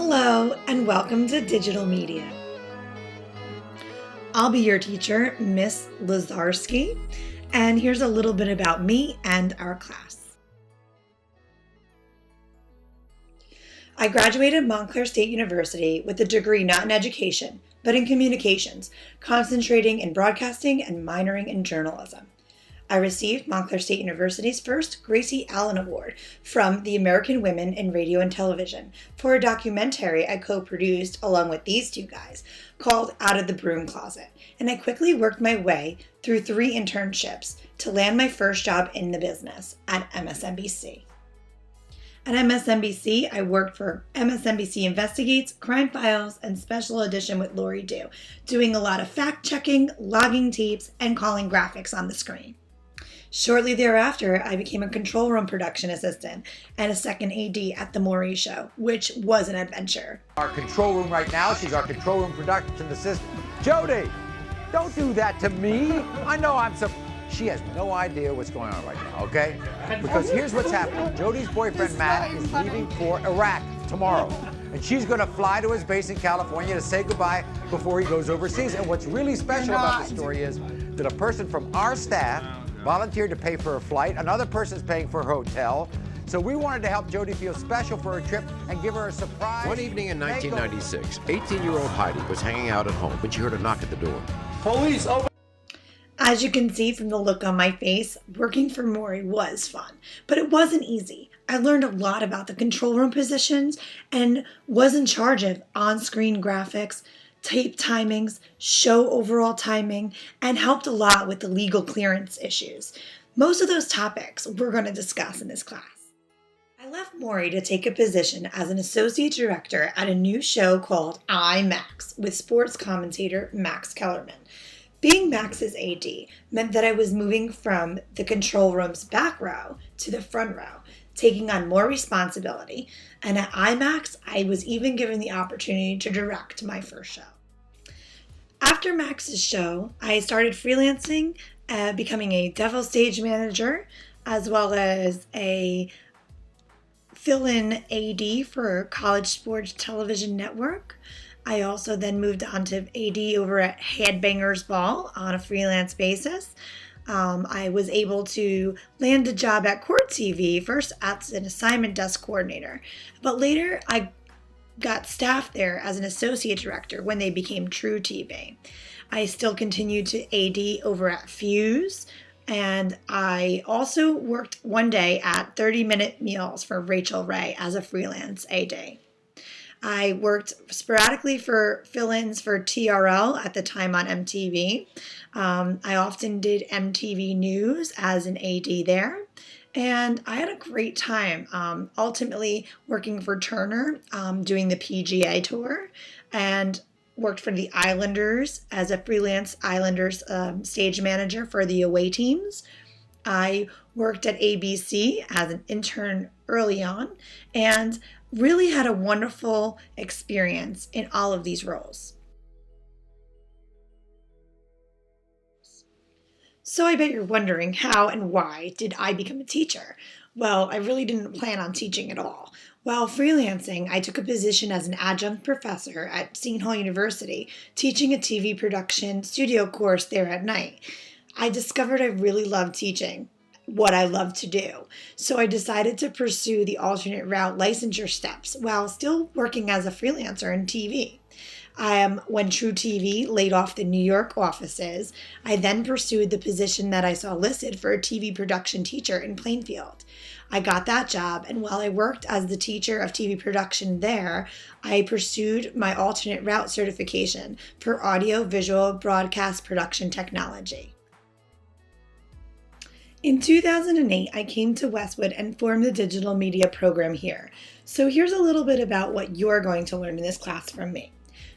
Hello and welcome to Digital Media. I'll be your teacher, Miss Lazarski, and here's a little bit about me and our class. I graduated Montclair State University with a degree not in education, but in communications, concentrating in broadcasting and minoring in journalism. I received Montclair State University's first Gracie Allen Award from the American Women in Radio and Television for a documentary I co-produced along with these two guys called Out of the Broom Closet, and I quickly worked my way through 3 internships to land my first job in the business at MSNBC. At MSNBC, I worked for MSNBC Investigates, Crime Files, and Special Edition with Lori Dew, doing a lot of fact-checking, logging tapes, and calling graphics on the screen. Shortly thereafter, I became a control room production assistant and a second AD at The Maury Show, which was an adventure. Our control room right now, she's our control room production assistant. Jody, don't do that to me. I know she has no idea what's going on right now, okay? Because here's what's happening. Jody's boyfriend, Matt, is leaving for Iraq tomorrow. And she's gonna fly to his base in California to say goodbye before he goes overseas. And what's really special about the story is that a person from our staff volunteered to pay for her flight. Another person's paying for her hotel. So we wanted to help Jody feel special for her trip and give her a surprise. One evening in 1996, 18-year-old Heidi was hanging out at home when she heard a knock at the door. Police, open! As you can see from the look on my face, working for Maury was fun, but it wasn't easy. I learned a lot about the control room positions and was in charge of on-screen graphics, tape timings, show overall timing, and helped a lot with the legal clearance issues. Most of those topics we're going to discuss in this class. I left Maury to take a position as an associate director at a new show called iMax with sports commentator Max Kellerman. Being Max's AD meant that I was moving from the control room's back row to the front row, taking on more responsibility, and at iMax, I was even given the opportunity to direct my first show. After Max's show, I started freelancing, becoming a Devil stage manager, as well as a fill-in AD for College Sports Television Network. I also then moved on to AD over at Headbangers Ball on a freelance basis. I was able to land a job at Court TV, first as an assignment desk coordinator, but later I got staffed there as an associate director when they became True TV. I still continued to AD over at Fuse, and I also worked one day at 30-minute meals for Rachel Ray as a freelance AD. I worked sporadically for fill-ins for TRL at the time on MTV. I often did MTV News as an AD there, and I had a great time ultimately working for Turner, doing the PGA Tour, and worked for the Islanders as a freelance Islanders stage manager for the away teams. I worked at ABC as an intern early on, and really had a wonderful experience in all of these roles. So I bet you're wondering, how and why did I become a teacher? Well, I really didn't plan on teaching at all. While freelancing, I took a position as an adjunct professor at Seton Hall University, teaching a TV production studio course there at night. I discovered I really loved teaching, what I love to do. So I decided to pursue the alternate route licensure steps while still working as a freelancer in TV. When True TV laid off the New York offices, I then pursued the position that I saw listed for a TV production teacher in Plainfield. I got that job, and while I worked as the teacher of TV production there, I pursued my alternate route certification for audio-visual broadcast production technology. In 2008, I came to Westwood and formed the digital media program here. So here's a little bit about what you're going to learn in this class from me.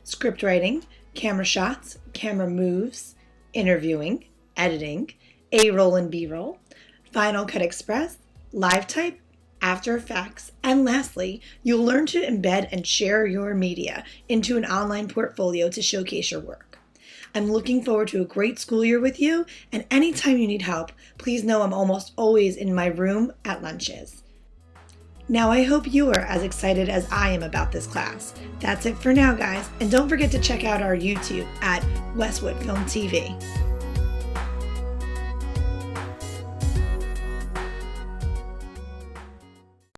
Script writing, camera shots, camera moves, interviewing, editing, A-roll and B-roll, Final Cut Express, Live Type, After Effects, and lastly, you'll learn to embed and share your media into an online portfolio to showcase your work. I'm looking forward to a great school year with you, and anytime you need help, please know I'm almost always in my room at lunches. Now I hope you are as excited as I am about this class. That's it for now, guys, and don't forget to check out our YouTube at Westwood Film TV.